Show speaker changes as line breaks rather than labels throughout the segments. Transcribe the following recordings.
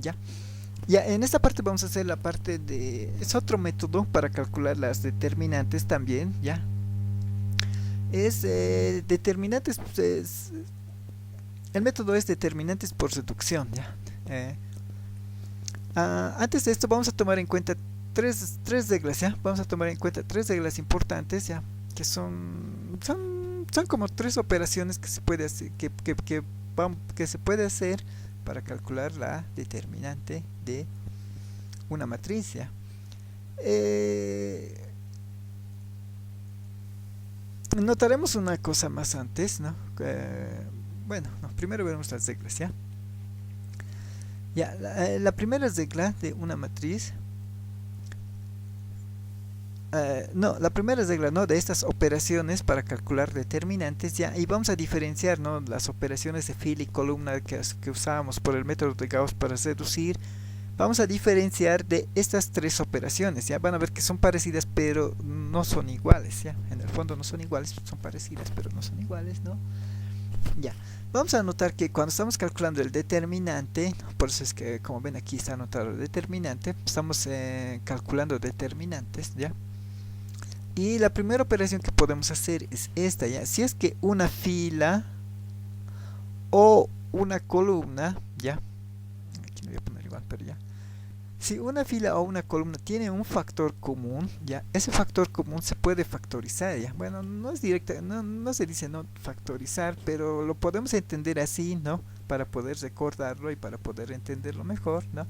ya. Ya, en esta parte vamos a hacer la parte de... Es otro método para calcular las determinantes también, ya. Es determinantes, pues, el método es determinantes por reducción, ya. Eh, Antes de esto vamos a tomar en cuenta tres reglas, ¿ya? Vamos a tomar en cuenta tres reglas importantes, ¿ya? Que son como tres operaciones que se puede hacer, que se puede hacer para calcular la determinante de una matriz, ¿ya? Eh, Notaremos una cosa más antes, ¿no? Bueno, no, primero veremos las reglas, ¿ya? Ya, la primera regla de una matriz, no, la primera regla, ¿no? De estas operaciones para calcular determinantes, ya, y vamos a diferenciar, ¿no? Las operaciones de fila y columna que usábamos por el método de Gauss para reducir, vamos a diferenciar de estas tres operaciones, ya, van a ver que son parecidas pero no son iguales, ya, en el fondo no son iguales, son parecidas pero no son iguales, ¿no? Ya, vamos a notar que cuando estamos calculando el determinante, por eso es que como ven aquí está anotado el determinante, estamos calculando determinantes, ¿ya? Y la primera operación que podemos hacer es esta, ¿ya? Si es que una fila o una columna, ¿ya? Aquí no voy a poner igual, pero ya. Si una fila o una columna tiene un factor común, ya, ese factor común se puede factorizar, ya. Bueno, no es directa, no se dice no factorizar, pero lo podemos entender así, ¿no? Para poder recordarlo y para poder entenderlo mejor, ¿no?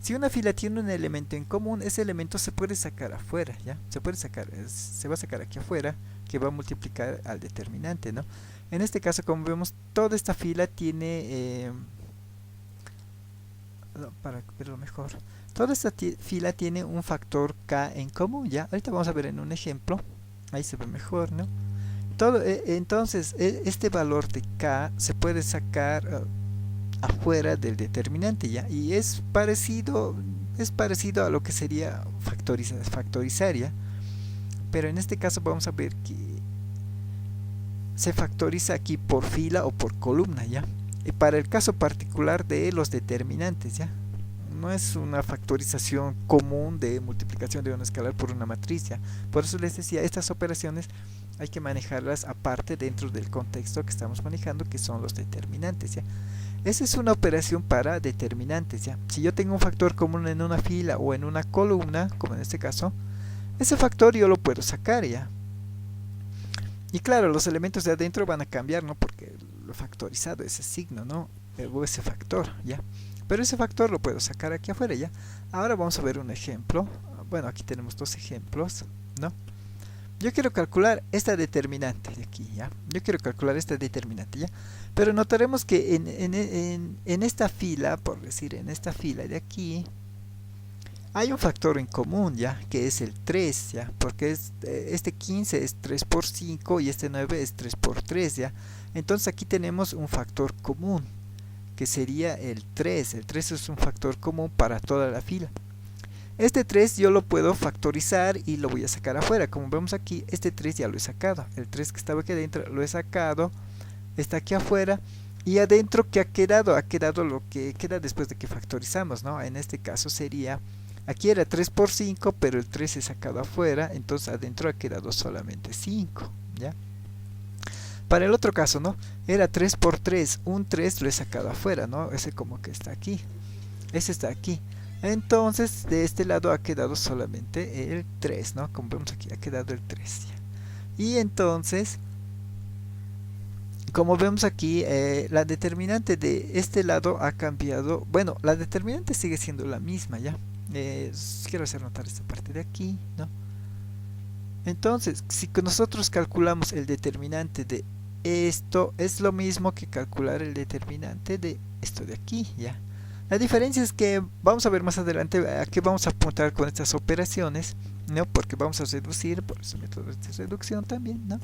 Si una fila tiene un elemento en común, ese elemento se puede sacar afuera, ¿ya? Se puede sacar, se va a sacar aquí afuera, que va a multiplicar al determinante, ¿no? En este caso, como vemos, toda esta fila tiene no, para verlo mejor. Toda esta fila tiene un factor k en común, ¿ya? Ahorita vamos a ver en un ejemplo. Ahí se ve mejor, ¿no? Entonces, este valor de k se puede sacar afuera del determinante, ¿ya? Y es parecido a lo que sería factorizar, ¿ya? Pero en este caso vamos a ver que se factoriza aquí por fila o por columna, ¿ya? Y para el caso particular de los determinantes, ¿ya? No es una factorización común de multiplicación de una escalar por una matriz, ¿ya? Por eso les decía, estas operaciones hay que manejarlas aparte dentro del contexto que estamos manejando, que son los determinantes, ¿ya? Esa es una operación para determinantes, ¿ya? Si yo tengo un factor común en una fila o en una columna, como en este caso, ese factor yo lo puedo sacar, ¿ya? Y claro, los elementos de adentro van a cambiar, ¿no? Porque lo factorizado, ese signo, ¿no? O ese factor, ¿ya? Pero ese factor lo puedo sacar aquí afuera, ¿ya? Ahora vamos a ver un ejemplo. Bueno, aquí tenemos dos ejemplos, ¿no? Yo quiero calcular esta determinante de aquí, ¿ya? Yo quiero calcular esta determinante, ¿ya? Pero notaremos que en esta fila, por decir, en esta fila de aquí, hay un factor en común, ¿ya? Que es el 3, ¿ya? Porque este 15 es 3 por 5 y este 9 es 3 por 3, ¿ya? Entonces aquí tenemos un factor común, que sería el 3. El 3 es un factor común para toda la fila. Este 3 yo lo puedo factorizar y lo voy a sacar afuera. Como vemos aquí, este 3 ya lo he sacado. El 3 que estaba aquí adentro lo he sacado. Está aquí afuera. Y adentro, ¿qué ha quedado? Ha quedado lo que queda después de que factorizamos, ¿no? En este caso sería... Aquí era 3 por 5, pero el 3 he sacado afuera. Entonces adentro ha quedado solamente 5, ¿ya? Para el otro caso, ¿no? Era 3 por 3. Un 3 lo he sacado afuera, ¿no? Ese como que está aquí. Ese está aquí. Entonces, de este lado ha quedado solamente el 3, ¿no? Como vemos aquí, ha quedado el 3. ¿Ya? Y entonces, como vemos aquí, la determinante de este lado ha cambiado. Bueno, la determinante sigue siendo la misma, ¿ya? Quiero hacer notar esta parte de aquí, ¿no? Entonces, si nosotros calculamos el determinante de esto, es lo mismo que calcular el determinante de esto de aquí, ¿ya? La diferencia es que vamos a ver más adelante a qué vamos a apuntar con estas operaciones, ¿no? Porque vamos a reducir, por ese método de reducción también, ¿no?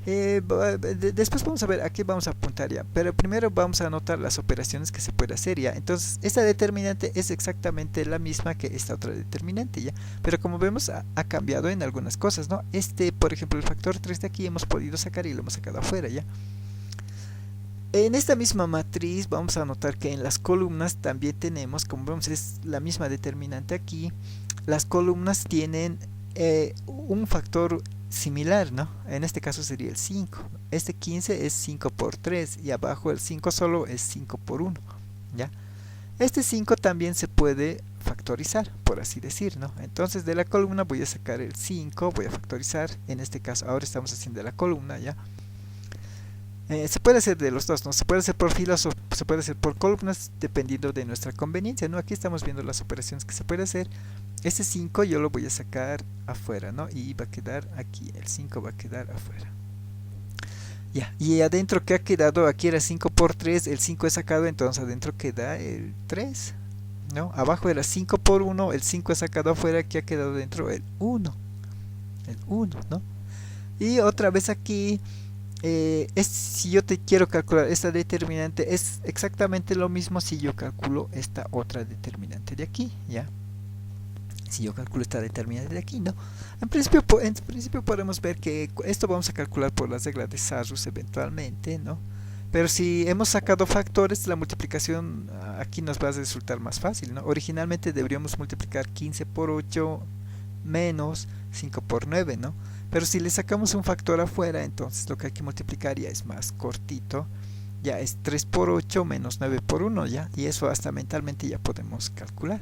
Después vamos a ver a qué vamos a apuntar ya, pero primero vamos a anotar las operaciones que se puede hacer ya. Entonces, esta determinante es exactamente la misma que esta otra determinante ya, pero como vemos ha cambiado en algunas cosas, ¿no? Por ejemplo, el factor 3 de aquí hemos podido sacar y lo hemos sacado afuera ya. En esta misma matriz vamos a notar que en las columnas también tenemos, como vemos es la misma determinante aquí, las columnas tienen un factor similar, ¿no? En este caso sería el 5. Este 15 es 5 por 3 y abajo el 5 solo es 5 por 1, ¿ya? Este 5 también se puede factorizar, por así decir, ¿no? Entonces de la columna voy a sacar el 5, voy a factorizar, en este caso ahora estamos haciendo de la columna, ¿ya? Se puede hacer de los dos, ¿no? Se puede hacer por filas o se puede hacer por columnas dependiendo de nuestra conveniencia, ¿no? Aquí estamos viendo las operaciones que se puede hacer. Este 5 yo lo voy a sacar afuera, ¿no? Y va a quedar aquí, el 5 va a quedar afuera. Ya, y adentro que ha quedado, aquí era 5 por 3, el 5 es sacado, entonces adentro queda el 3, ¿no? Abajo era 5 por 1, el 5 es sacado afuera, aquí ha quedado dentro el 1, ¿no? Y otra vez aquí, si yo te quiero calcular esta determinante, es exactamente lo mismo si yo calculo esta otra determinante de aquí, ¿ya? Si yo calculo esta determinante de aquí, ¿no? En principio podemos ver que esto vamos a calcular por las reglas de Sarrus eventualmente, ¿no? Pero si hemos sacado factores, la multiplicación aquí nos va a resultar más fácil, ¿no? Originalmente deberíamos multiplicar 15 por 8 menos 5 por 9, ¿no? Pero si le sacamos un factor afuera, entonces lo que hay que multiplicar ya es más cortito. Ya es 3 por 8 menos 9 por 1, ¿ya? Y eso hasta mentalmente ya podemos calcular,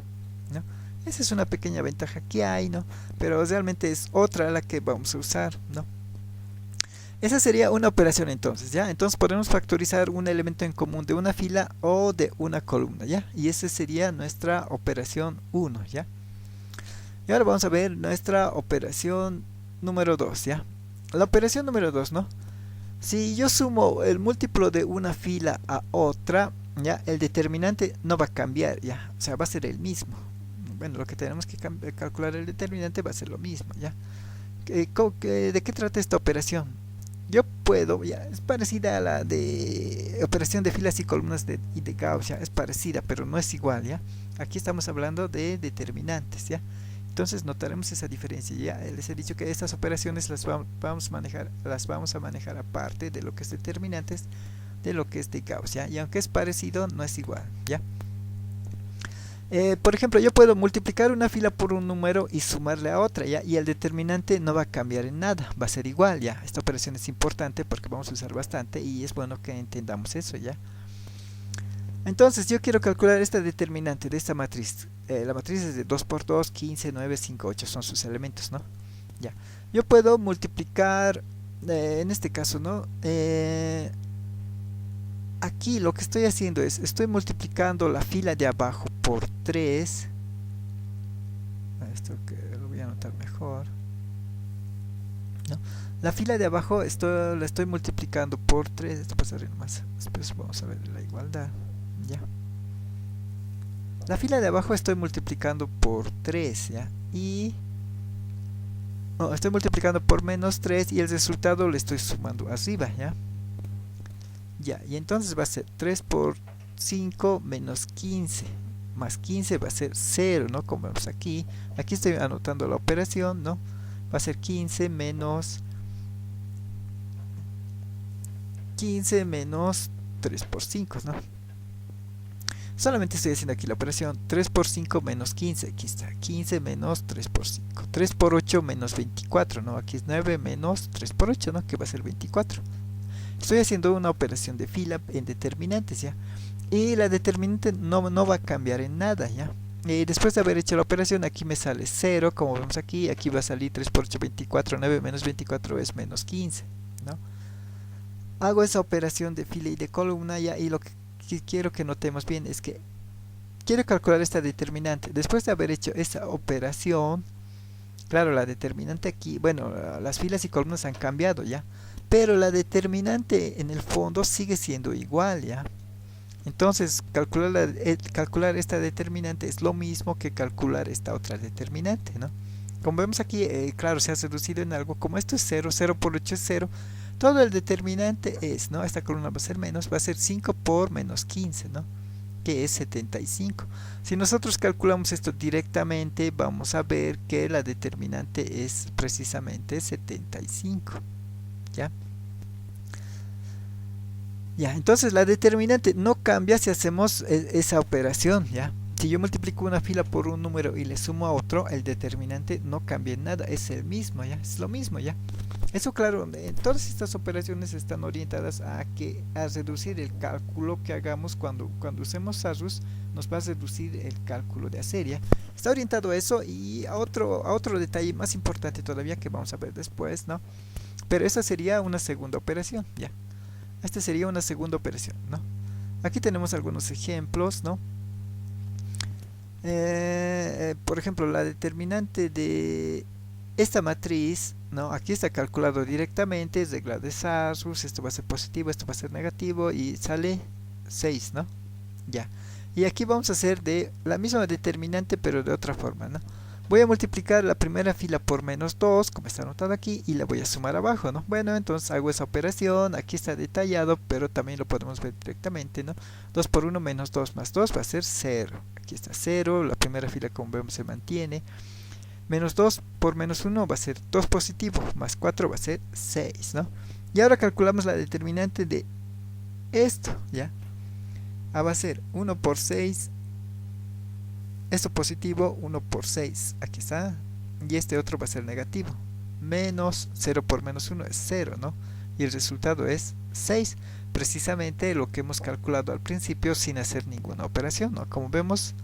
¿no? Esa es una pequeña ventaja que hay, ¿no? Pero realmente es otra la que vamos a usar, ¿no? Esa sería una operación entonces, ¿ya? Entonces podemos factorizar un elemento en común de una fila o de una columna, ¿ya? Y esa sería nuestra operación 1, ¿ya? Y ahora vamos a ver nuestra operación número 2, ¿ya? La operación número 2, ¿no? Si yo sumo el múltiplo de una fila a otra, ¿ya? El determinante no va a cambiar, ¿ya? O sea, va a ser el mismo. Bueno, lo que tenemos que calcular el determinante va a ser lo mismo, ¿ya? ¿De qué trata esta operación? Yo puedo, ya, es parecida a la de operación de filas y columnas y de Gauss, ¿ya? Es parecida, pero no es igual, ¿ya? Aquí estamos hablando de determinantes, ¿ya? Entonces notaremos esa diferencia. Ya les he dicho que estas operaciones vamos a manejar aparte de lo que es determinantes, de lo que es de Gauss, ¿ya? Y aunque es parecido, no es igual, ¿ya? Por ejemplo, yo puedo multiplicar una fila por un número y sumarle a otra, ¿ya? Y el determinante no va a cambiar en nada, va a ser igual, ¿ya? Esta operación es importante porque vamos a usar bastante y es bueno que entendamos eso, ¿ya? Entonces yo quiero calcular esta determinante de esta matriz. La matriz es de 2 por 2, 15, 9, 5, 8 son sus elementos, ¿no? Ya. Yo puedo multiplicar, en este caso, ¿no? Aquí lo que estoy haciendo es, estoy multiplicando la fila de abajo por 3. Esto que lo voy a anotar mejor, ¿no? La fila de abajo la estoy multiplicando por 3. Esto pasa más. Después vamos a ver la igualdad. Ya. La fila de abajo estoy multiplicando por 3, ¿ya? Y no, estoy multiplicando por menos 3 y el resultado le estoy sumando arriba, ¿ya? Ya, y entonces va a ser 3 por 5 menos 15 más 15 va a ser 0, ¿no? Como vemos aquí. Aquí estoy anotando la operación, ¿no? Va a ser 15 menos 3 por 5, ¿no? Solamente estoy haciendo aquí la operación 3 por 5 menos 15, aquí está, 15 menos 3 por 5, 3 por 8 menos 24, ¿no? Aquí es 9 menos 3 por 8, ¿no? Que va a ser 24. Estoy haciendo una operación de fila en determinantes, ¿ya? Y la determinante no va a cambiar en nada, ¿ya? Y después de haber hecho la operación, aquí me sale 0, como vemos aquí va a salir 3 por 8, 24, 9 menos 24 es menos 15, ¿no? Hago esa operación de fila y de columna, ¿ya? Y lo que quiero que notemos bien es que quiero calcular esta determinante. Después de haber hecho esta operación, claro, la determinante aquí, bueno, las filas y columnas han cambiado, ¿ya? Pero la determinante en el fondo sigue siendo igual, ¿ya? Entonces, calcular esta determinante es lo mismo que calcular esta otra determinante, ¿no? Como vemos aquí, claro, se ha reducido en algo. Como esto es 0, 0 por 8 es 0, todo el determinante es, ¿no? Esta columna va a ser menos, va a ser 5 por menos 15, ¿no? Que es 75. Si nosotros calculamos esto directamente, vamos a ver que la determinante es precisamente 75, ¿ya? Ya, entonces la determinante no cambia si hacemos esa operación, ¿ya? Si yo multiplico una fila por un número y le sumo a otro, el determinante no cambia en nada, es el mismo, ¿ya? Es lo mismo, ¿ya? Eso, claro, en todas estas operaciones están orientadas a reducir el cálculo que hagamos cuando usemos arrows, nos va a reducir el cálculo de hacer, ¿ya? Está orientado a eso y a otro detalle más importante todavía que vamos a ver después, ¿no? Pero esa sería una segunda operación, ¿ya? Esta sería una segunda operación, ¿no? Aquí tenemos algunos ejemplos, ¿no? Por ejemplo, la determinante de esta matriz, ¿no? Aquí está calculado directamente, regla de Sarrus, esto va a ser positivo, esto va a ser negativo y sale 6, ¿no? Ya. Y aquí vamos a hacer de la misma determinante pero de otra forma, ¿no? Voy a multiplicar la primera fila por menos 2, como está anotado aquí, y la voy a sumar abajo, ¿no? Bueno, entonces hago esa operación, aquí está detallado, pero también lo podemos ver directamente, ¿no? 2 por 1 menos 2 más 2 va a ser 0. Aquí está 0, la primera fila como vemos se mantiene. Menos 2 por menos 1 va a ser 2 positivo, más 4 va a ser 6, ¿no? Y ahora calculamos la determinante de esto, ¿ya? Va a ser 1 por 6, esto positivo, 1 por 6, aquí está, y este otro va a ser negativo, menos 0 por menos 1 es 0, ¿no? Y el resultado es 6, precisamente lo que hemos calculado al principio sin hacer ninguna operación, ¿no? Como vemos,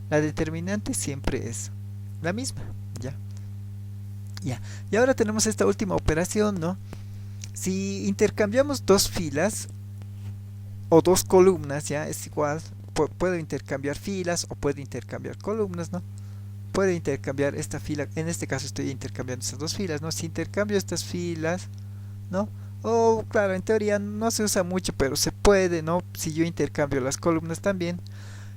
la determinante siempre es la misma, ¿ya? Ya. Y ahora tenemos esta última operación, ¿no? Si intercambiamos dos filas o dos columnas, ya es igual, puedo intercambiar filas o puedo intercambiar columnas, ¿no? Puedo intercambiar esta fila, en este caso estoy intercambiando estas dos filas, ¿no? Si intercambio estas filas, ¿no? O claro, en teoría no se usa mucho, pero se puede, ¿no? Si yo intercambio las columnas también.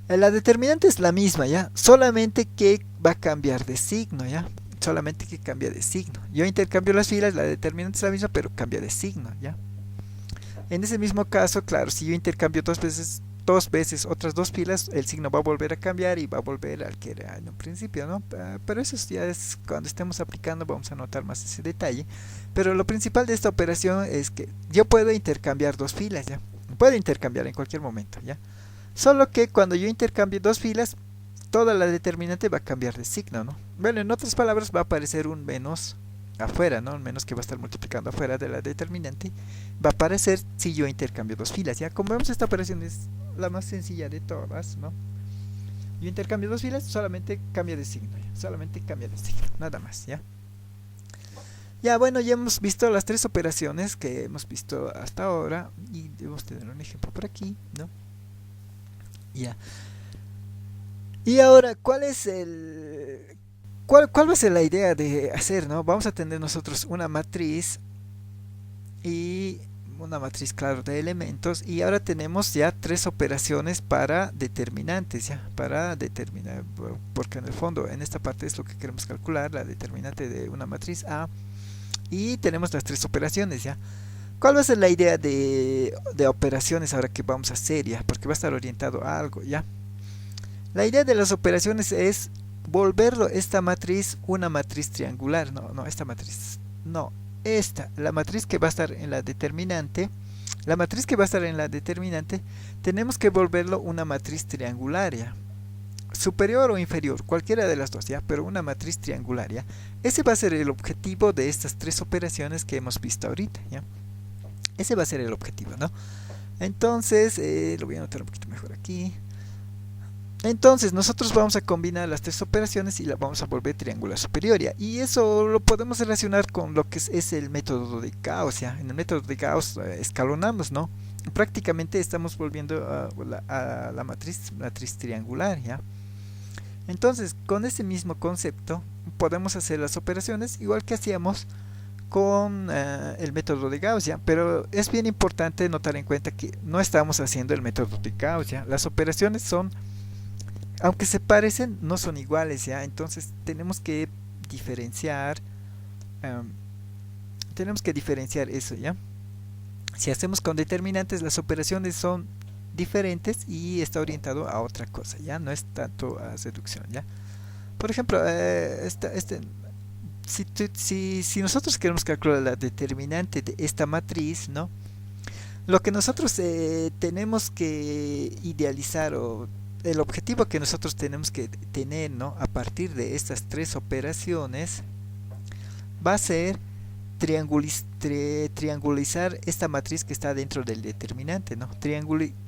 La determinante es la misma, ¿ya? Solamente que va a cambiar de signo, ¿ya? Solamente que cambia de signo. Yo intercambio las filas, la determinante es la misma, pero cambia de signo, ¿ya? En ese mismo caso, claro, si yo intercambio dos veces otras dos filas, el signo va a volver a cambiar y va a volver al que era en un principio, ¿no? Pero eso ya es cuando estemos aplicando, vamos a notar más ese detalle. Pero lo principal de esta operación es que yo puedo intercambiar dos filas, ¿ya? Puedo intercambiar en cualquier momento, ¿ya? Solo que cuando yo intercambio dos filas, toda la determinante va a cambiar de signo, ¿no? Bueno, en otras palabras va a aparecer un menos afuera, ¿no? Un menos que va a estar multiplicando afuera de la determinante. Va a aparecer si yo intercambio dos filas, ¿ya? Como vemos, esta operación es la más sencilla de todas, ¿no? Yo intercambio dos filas, solamente cambia de signo, ¿ya? Solamente cambia de signo, nada más, ¿ya? Ya, bueno, ya hemos visto las tres operaciones que hemos visto hasta ahora y debemos tener un ejemplo por aquí, ¿no? Ya. Y ahora, ¿cuál va a ser la idea de hacer, ¿no? Vamos a tener nosotros una matriz y una matriz, claro, de elementos y ahora tenemos ya tres operaciones para determinantes, ya, para determinar, porque en el fondo en esta parte es lo que queremos calcular, la determinante de una matriz A y tenemos las tres operaciones, ya. ¿Cuál va a ser la idea de operaciones ahora que vamos a hacer, ya? Porque va a estar orientado a algo, ya. La idea de las operaciones es volverlo esta matriz una matriz triangular. No, esta matriz. No, la matriz que va a estar en la determinante. La matriz que va a estar en la determinante, tenemos que volverlo una matriz triangular, ¿ya? Superior o inferior, cualquiera de las dos, ¿ya? Pero una matriz triangular, ¿ya? Ese va a ser el objetivo de estas tres operaciones que hemos visto ahorita, ¿ya? Ese va a ser el objetivo, ¿no? Entonces, lo voy a anotar un poquito mejor aquí. Entonces nosotros vamos a combinar las tres operaciones y la vamos a volver triangular superior, ¿ya? Y eso lo podemos relacionar con lo que es el método de Gauss, ¿ya? En el método de Gauss escalonamos, ¿no? Prácticamente estamos volviendo a la matriz triangular, ¿ya? Entonces con ese mismo concepto podemos hacer las operaciones igual que hacíamos con el método de Gauss, ¿ya? Pero es bien importante notar en cuenta que no estamos haciendo el método de Gauss, ¿ya? Las operaciones son, aunque se parecen, no son iguales, ¿ya? Entonces em, tenemos que diferenciar eso, ¿ya? Si hacemos con determinantes, las operaciones son diferentes y está orientado a otra cosa, ¿ya? No es tanto a reducción, ¿ya? Por ejemplo, si nosotros queremos calcular la determinante de esta matriz, ¿no? Lo que nosotros tenemos que idealizar o el objetivo que nosotros tenemos que tener, ¿no? A partir de estas tres operaciones va a ser triangulizar esta matriz que está dentro del determinante, ¿no?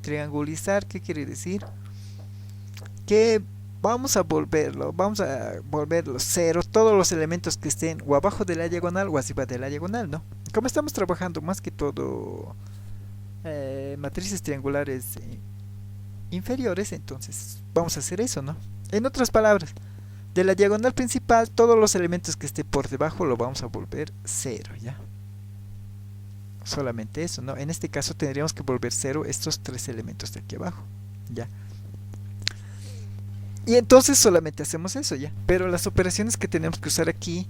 Triangulizar, ¿qué quiere decir? Que vamos a volverlo cero todos los elementos que estén o abajo de la diagonal o arriba de la diagonal, ¿no? Como estamos trabajando más que todo matrices triangulares inferiores, entonces vamos a hacer eso, ¿no? En otras palabras, de la diagonal principal, todos los elementos que esté por debajo lo vamos a volver cero, ¿ya? Solamente eso, ¿no? En este caso tendríamos que volver cero estos tres elementos de aquí abajo, ¿ya? Y entonces solamente hacemos eso, ¿ya? Pero las operaciones que tenemos que usar aquí,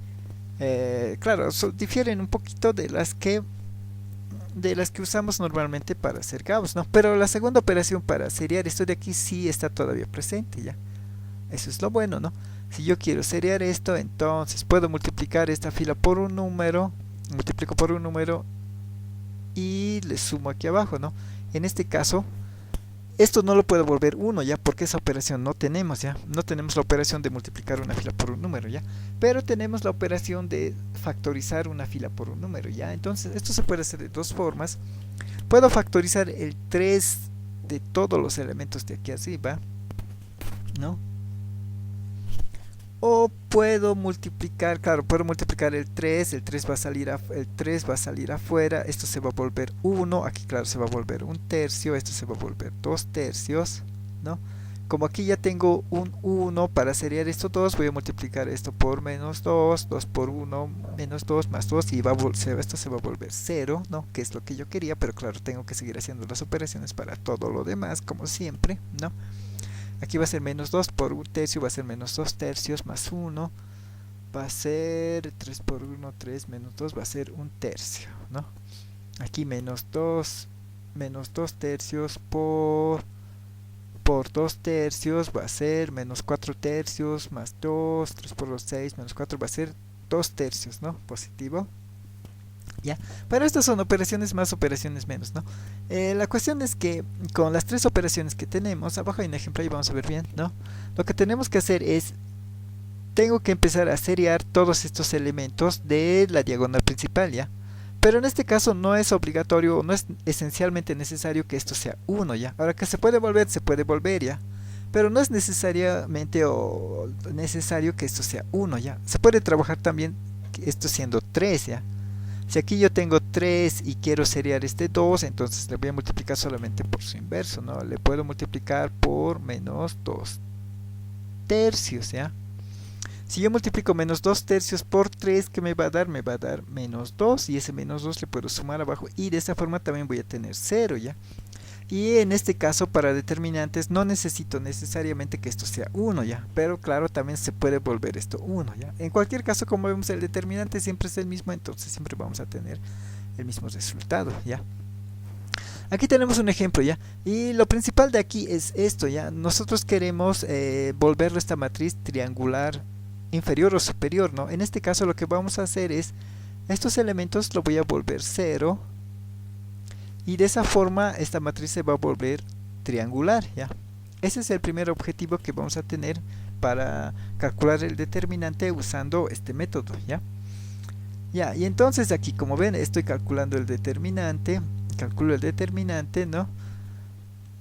claro, difieren un poquito de las que usamos normalmente para hacer cabos, ¿no? Pero la segunda operación para seriar esto de aquí sí está todavía presente, ¿ya? Eso es lo bueno, ¿no? Si yo quiero seriar esto, entonces puedo multiplicar esta fila por un número, multiplico por un número y le sumo aquí abajo, ¿no? En este caso, esto no lo puedo volver 1 ya, porque esa operación no tenemos ya. No tenemos la operación de multiplicar una fila por un número ya. Pero tenemos la operación de factorizar una fila por un número ya. Entonces esto se puede hacer de dos formas. Puedo factorizar el 3 de todos los elementos de aquí arriba, ¿no? O puedo multiplicar, claro, puedo multiplicar el 3 va a salir el 3 va a salir afuera, esto se va a volver 1, aquí claro se va a volver un tercio, esto se va a volver 2 tercios, ¿no? Como aquí ya tengo un 1 para seriar estos dos, voy a multiplicar esto por menos 2, 2 por 1, menos 2, más 2, y esto se va a volver 0, ¿no? Que es lo que yo quería, pero claro, tengo que seguir haciendo las operaciones para todo lo demás, como siempre, ¿no? Aquí va a ser menos 2 por un tercio, va a ser menos 2 tercios más 1, va a ser 3 por 1, 3 menos 2, va a ser un tercio, ¿no? Aquí menos 2 tercios por 2 tercios va a ser menos 4 tercios más 2, 3 por 2, 6, menos 4 va a ser 2 tercios, ¿no? Positivo. ¿Ya? Pero estas son operaciones más, operaciones menos, ¿no? La cuestión es que con las tres operaciones que tenemos, abajo hay un ejemplo y vamos a ver bien, ¿no? Lo que tenemos que hacer es, tengo que empezar a seriar todos estos elementos de la diagonal principal, ¿ya? Pero en este caso no es obligatorio, no es esencialmente necesario que esto sea 1, ¿ya? Ahora que se puede volver, ¿ya? Pero no es necesariamente o necesario que esto sea 1, ¿ya? Se puede trabajar también esto siendo 3, ¿ya? Si aquí yo tengo 3 y quiero seriar este 2, entonces le voy a multiplicar solamente por su inverso, ¿no? Le puedo multiplicar por menos 2 tercios, ¿ya? Si yo multiplico menos 2 tercios por 3, ¿qué me va a dar? Me va a dar menos 2, y ese menos 2 le puedo sumar abajo, y de esta forma también voy a tener 0, ¿ya? Y en este caso para determinantes no necesito necesariamente que esto sea 1, ¿ya? Pero claro, también se puede volver esto 1, ¿ya? En cualquier caso, como vemos, el determinante siempre es el mismo, entonces siempre vamos a tener el mismo resultado, ¿ya? Aquí tenemos un ejemplo, ¿ya? Y lo principal de aquí es esto, ¿ya? Nosotros queremos volverlo esta matriz triangular inferior o superior, ¿no? En este caso lo que vamos a hacer es, estos elementos lo voy a volver 0, y de esa forma esta matriz se va a volver triangular, ¿ya? Ese es el primer objetivo que vamos a tener para calcular el determinante usando este método, ¿ya? Ya, y entonces aquí, como ven, estoy calculando el determinante, calculo el determinante, ¿no?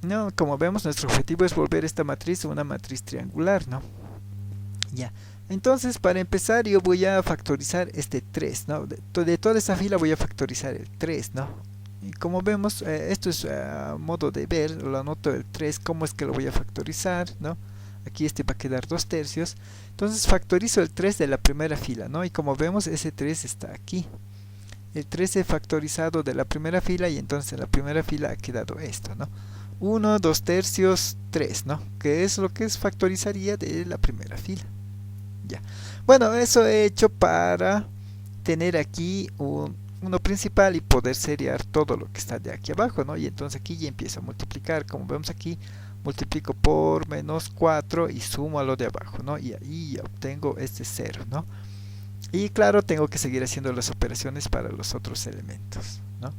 No, como vemos, nuestro objetivo es volver esta matriz una matriz triangular, ¿no? Ya, entonces para empezar yo voy a factorizar este 3, ¿no? De toda esta fila voy a factorizar el 3, ¿no? Y como vemos, esto es modo de ver, lo anoto el 3, cómo es que lo voy a factorizar, ¿no? Aquí este va a quedar 2 tercios, entonces factorizo el 3 de la primera fila, ¿no? Y como vemos, ese 3 está aquí. El 3 he factorizado de la primera fila, y entonces en la primera fila ha quedado esto, ¿no? 1, 2 tercios, 3, ¿no? Que es lo que factorizaría de la primera fila. Ya. Bueno, eso he hecho para tener aquí uno principal y poder seriar todo lo que está de aquí abajo, ¿no? Y entonces aquí ya empiezo a multiplicar, como vemos aquí, multiplico por menos 4 y sumo a lo de abajo, ¿no? Y ahí ya obtengo este 0, ¿no? Y claro, tengo que seguir haciendo las operaciones para los otros elementos, ¿no?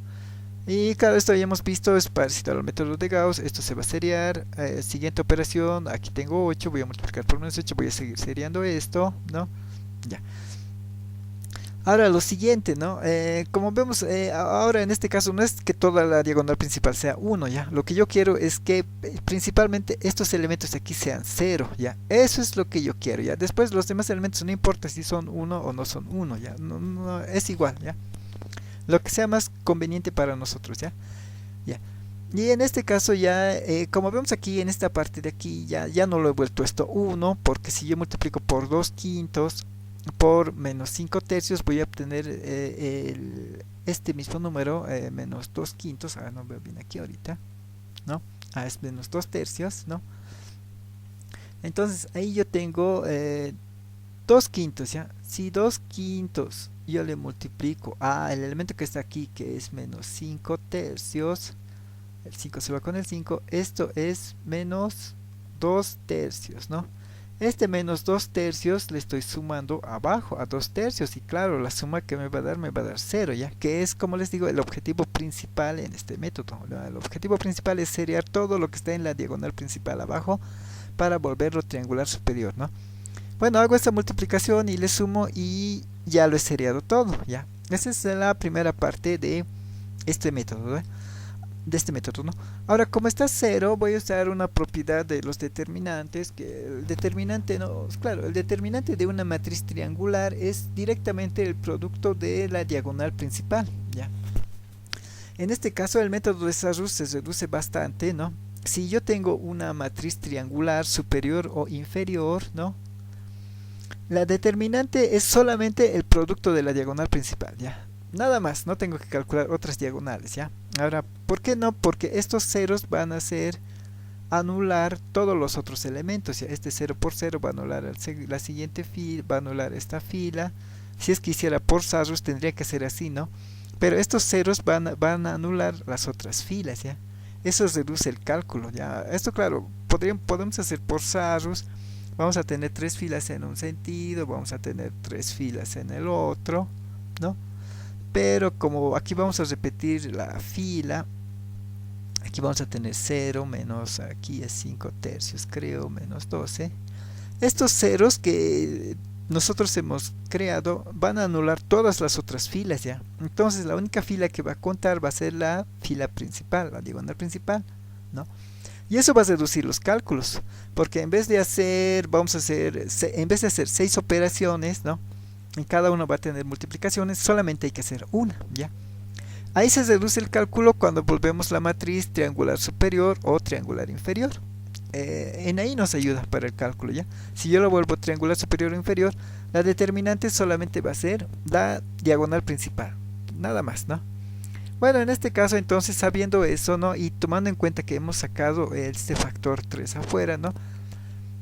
Y claro, esto ya hemos visto, es parecido al método de Gauss. Esto se va a seriar. Siguiente operación, aquí tengo 8, voy a multiplicar por menos 8, voy a seguir seriando esto, ¿no? Ya. Ahora lo siguiente, ¿no? Como vemos, ahora en este caso no es que toda la diagonal principal sea 1, ¿ya? Lo que yo quiero es que principalmente estos elementos de aquí sean 0, ¿ya? Eso es lo que yo quiero, ¿ya? Después los demás elementos no importa si son 1 o no son 1, ¿ya? No, es igual, ¿ya? Lo que sea más conveniente para nosotros, ¿ya? Ya. Y en este caso ya, como vemos aquí en esta parte de aquí, ya no lo he vuelto esto 1, porque si yo multiplico por 2 quintos por menos 5 tercios, voy a obtener este mismo número, menos 2 quintos, no veo bien aquí ahorita, ¿no? Es menos 2 tercios, ¿no? Entonces ahí yo tengo 2 quintos, ¿ya? Si 2 quintos yo le multiplico el elemento que está aquí, que es menos 5 tercios, el 5 se va con el 5, esto es menos 2 tercios, ¿no? Este menos 2 tercios le estoy sumando abajo a 2 tercios y claro, la suma que me va a dar 0, ¿ya? Que es, como les digo, el objetivo principal en este método. El objetivo principal es seriar todo lo que está en la diagonal principal abajo para volverlo triangular superior, ¿no? Bueno, hago esta multiplicación y le sumo y ya lo he seriado todo, ¿ya? Esa es la primera parte de este método, ¿eh? De este método, ¿no? Ahora, como está 0, voy a usar una propiedad de los determinantes, que el determinante, no, claro, el determinante de una matriz triangular es directamente el producto de la diagonal principal, ¿ya? En este caso, el método de Sarrus se reduce bastante, ¿no? Si yo tengo una matriz triangular superior o inferior, ¿no? La determinante es solamente el producto de la diagonal principal, ¿ya? Nada más, no tengo que calcular otras diagonales, ¿ya? Ahora, ¿por qué no? Porque estos ceros van a hacer anular todos los otros elementos, ¿ya? Este 0 por 0 va a anular la siguiente fila, va a anular esta fila. Si es que hiciera por Sarrus tendría que ser así, ¿no? Pero estos ceros van a anular las otras filas, ¿ya? Eso reduce el cálculo, ¿ya? Esto, claro, podemos hacer por Sarrus. Vamos a tener 3 filas en un sentido, vamos a tener 3 filas en el otro, ¿no? Pero como aquí vamos a repetir la fila, aquí vamos a tener 0 menos, aquí es 5 tercios creo, menos 12. Estos ceros que nosotros hemos creado van a anular todas las otras filas, ¿ya? Entonces la única fila que va a contar va a ser la fila principal, la diagonal principal, ¿no? Y eso va a reducir los cálculos, porque en vez de hacer, en vez de hacer 6 operaciones, ¿no? En cada uno va a tener multiplicaciones, solamente hay que hacer una, ¿ya? Ahí se reduce el cálculo cuando volvemos la matriz triangular superior o triangular inferior. En ahí nos ayuda para el cálculo, ¿ya? Si yo lo vuelvo triangular superior o inferior, la determinante solamente va a ser la diagonal principal, nada más, ¿no? Bueno, en este caso entonces sabiendo eso, ¿no? Y tomando en cuenta que hemos sacado este factor 3 afuera, ¿no?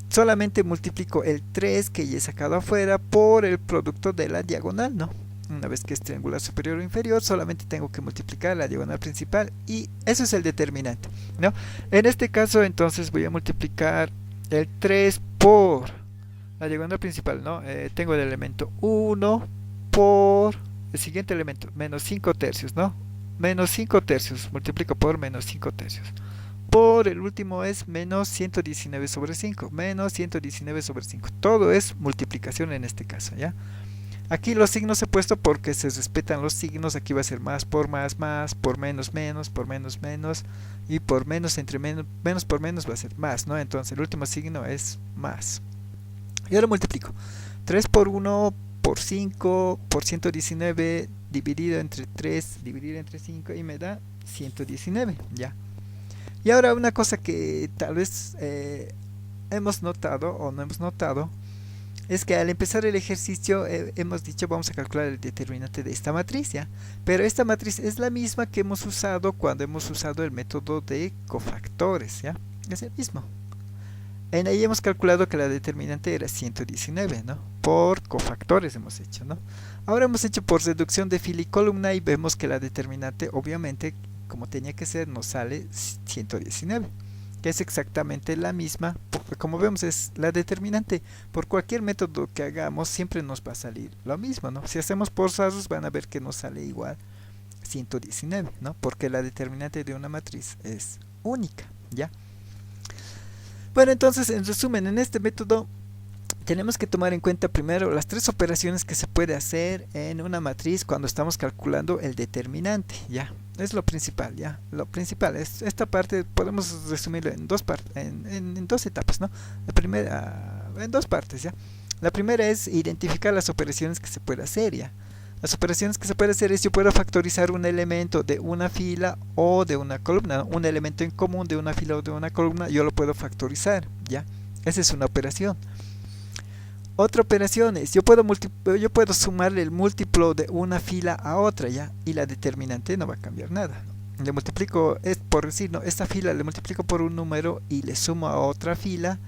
Solamente multiplico el 3 que ya he sacado afuera por el producto de la diagonal, ¿no? Una vez que es triangular superior o inferior, solamente tengo que multiplicar la diagonal principal y eso es el determinante, ¿no? En este caso entonces voy a multiplicar el 3 por la diagonal principal, ¿no? Tengo el elemento 1 por el siguiente elemento, menos 5 tercios, ¿no? Menos 5 tercios, multiplico por menos 5 tercios. Por el último es menos 119 sobre 5, menos 119 sobre 5. Todo es multiplicación en este caso, ¿ya? Aquí los signos he puesto porque se respetan los signos. Aquí va a ser más, por menos, menos, por menos, menos. Y por menos, entre menos por menos va a ser más, ¿no? Entonces el último signo es más. Y ahora multiplico. 3 por 1 por 5 por 119 dividido entre 3 dividido entre 5 y me da 119, ¿ya? Y ahora una cosa que tal vez hemos notado o no hemos notado es que al empezar el ejercicio hemos dicho vamos a calcular el determinante de esta matriz, ¿ya? Pero esta matriz es la misma que hemos usado cuando hemos usado el método de cofactores, ¿ya? Es el mismo. En ahí hemos calculado que la determinante era 119, ¿no? Por cofactores hemos hecho, ¿no? Ahora hemos hecho por reducción de fila y columna y vemos que la determinante, obviamente, como tenía que ser, nos sale 119, que es exactamente la misma, porque como vemos es la determinante. Por cualquier método que hagamos siempre nos va a salir lo mismo, ¿no? Si hacemos por Sarrus van a ver que nos sale igual 119, ¿no? Porque la determinante de una matriz es única, ¿ya? Bueno, entonces, en resumen, en este método tenemos que tomar en cuenta primero las tres operaciones que se puede hacer en una matriz cuando estamos calculando el determinante, ¿ya? Es lo principal, ¿ya? Lo principal es esta parte, podemos resumirlo en dos partes, en dos etapas, ¿no? La primera, en dos partes, ¿ya? La primera es identificar las operaciones que se puede hacer, ¿ya? Las operaciones que se puede hacer es yo puedo factorizar un elemento de una fila o de una columna, ¿no? Un elemento en común de una fila o de una columna, yo lo puedo factorizar, ¿ya? Esa es una operación. Otra operación es, yo puedo sumarle el múltiplo de una fila a otra, ¿ya? Y la determinante no va a cambiar nada, ¿no? Le multiplico, es por decir, ¿no? Esta fila le multiplico por un número y le sumo a otra fila.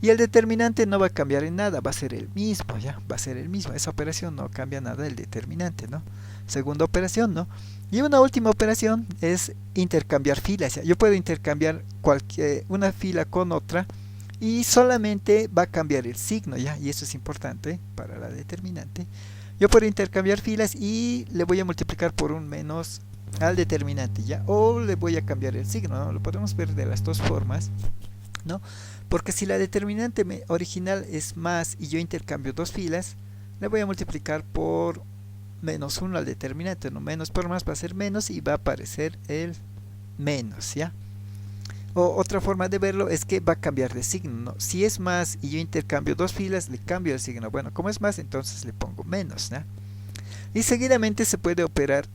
Y el determinante no va a cambiar en nada, va a ser el mismo, ¿ya? Va a ser el mismo. Esa operación no cambia nada el determinante, ¿no? Segunda operación, ¿no? Y una última operación es intercambiar filas, ¿ya? Yo puedo intercambiar una fila con otra y solamente va a cambiar el signo, ¿ya? Y eso es importante para la determinante. Yo puedo intercambiar filas y le voy a multiplicar por un menos al determinante, ¿ya? O le voy a cambiar el signo, ¿no? Lo podemos ver de las dos formas, ¿no? Porque si la determinante original es más y yo intercambio dos filas, le voy a multiplicar por menos 1 al determinante, ¿no? Menos por más va a ser menos y va a aparecer el menos, ¿ya? O otra forma de verlo es que va a cambiar de signo, ¿no? Si es más y yo intercambio dos filas, le cambio el signo. Bueno, como es más, entonces le pongo menos, ¿no? Y seguidamente se puede operar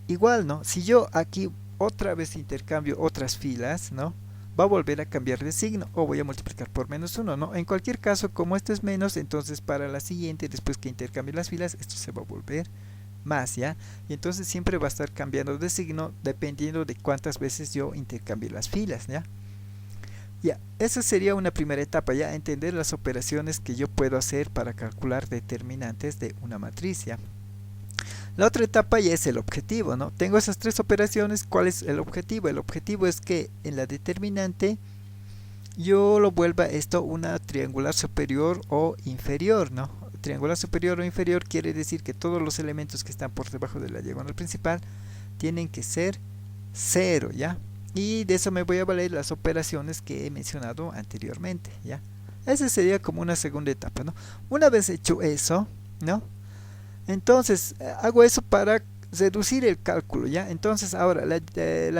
igual, ¿no? Si yo aquí otra vez intercambio otras filas, ¿no? Va a volver a cambiar de signo o voy a multiplicar por menos 1, ¿no? En cualquier caso, como esto es menos, entonces para la siguiente, después que intercambie las filas, esto se va a volver más, ¿ya? Y entonces siempre va a estar cambiando de signo dependiendo de cuántas veces yo intercambie las filas, ¿ya? Ya, esa sería una primera etapa, ya entender las operaciones que yo puedo hacer para calcular determinantes de una matriz, ¿ya? La otra etapa ya es el objetivo, ¿no? Tengo esas tres operaciones, ¿cuál es el objetivo? El objetivo es que en la determinante yo lo vuelva esto una triangular superior o inferior, ¿no? Triangular superior o inferior quiere decir que todos los elementos que están por debajo de la diagonal principal tienen que ser 0, ¿ya? Y de eso me voy a valer las operaciones que he mencionado anteriormente, ¿ya? Esa sería como una segunda etapa, ¿no? Una vez hecho eso, ¿no? Entonces, hago eso para reducir el cálculo, ¿ya? Entonces, ahora, la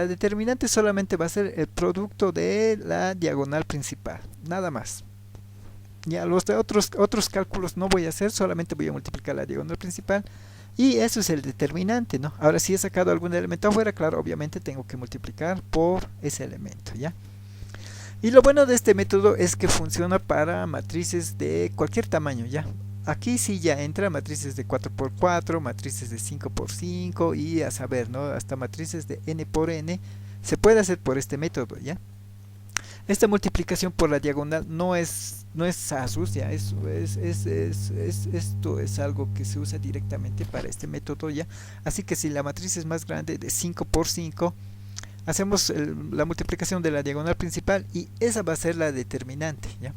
determinante solamente va a ser el producto de la diagonal principal, nada más. Ya, los de otros cálculos no voy a hacer, solamente voy a multiplicar la diagonal principal. Y eso es el determinante, ¿no? Ahora, si he sacado algún elemento afuera, claro, obviamente tengo que multiplicar por ese elemento, ¿ya? Y lo bueno de este método es que funciona para matrices de cualquier tamaño, ¿ya? Aquí sí ya entra matrices de 4x4, matrices de 5x5 y a saber, ¿no? Hasta matrices de n por n se puede hacer por este método, ¿ya? Esta multiplicación por la diagonal no es ASUS, ¿ya? Esto es algo que se usa directamente para este método, ¿ya? Así que si la matriz es más grande de 5x5, hacemos la multiplicación de la diagonal principal y esa va a ser la determinante, ¿ya?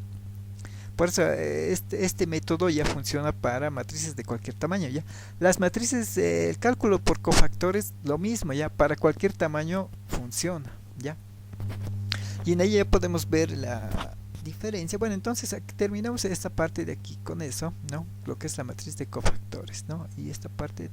Por eso este método ya funciona para matrices de cualquier tamaño, ¿ya? Las matrices, el cálculo por cofactores, lo mismo, ¿ya? Para cualquier tamaño funciona, ¿ya? Y en ella ya podemos ver la diferencia. Bueno, entonces terminamos esta parte de aquí con eso, ¿no? Lo que es la matriz de cofactores, ¿no? Y esta parte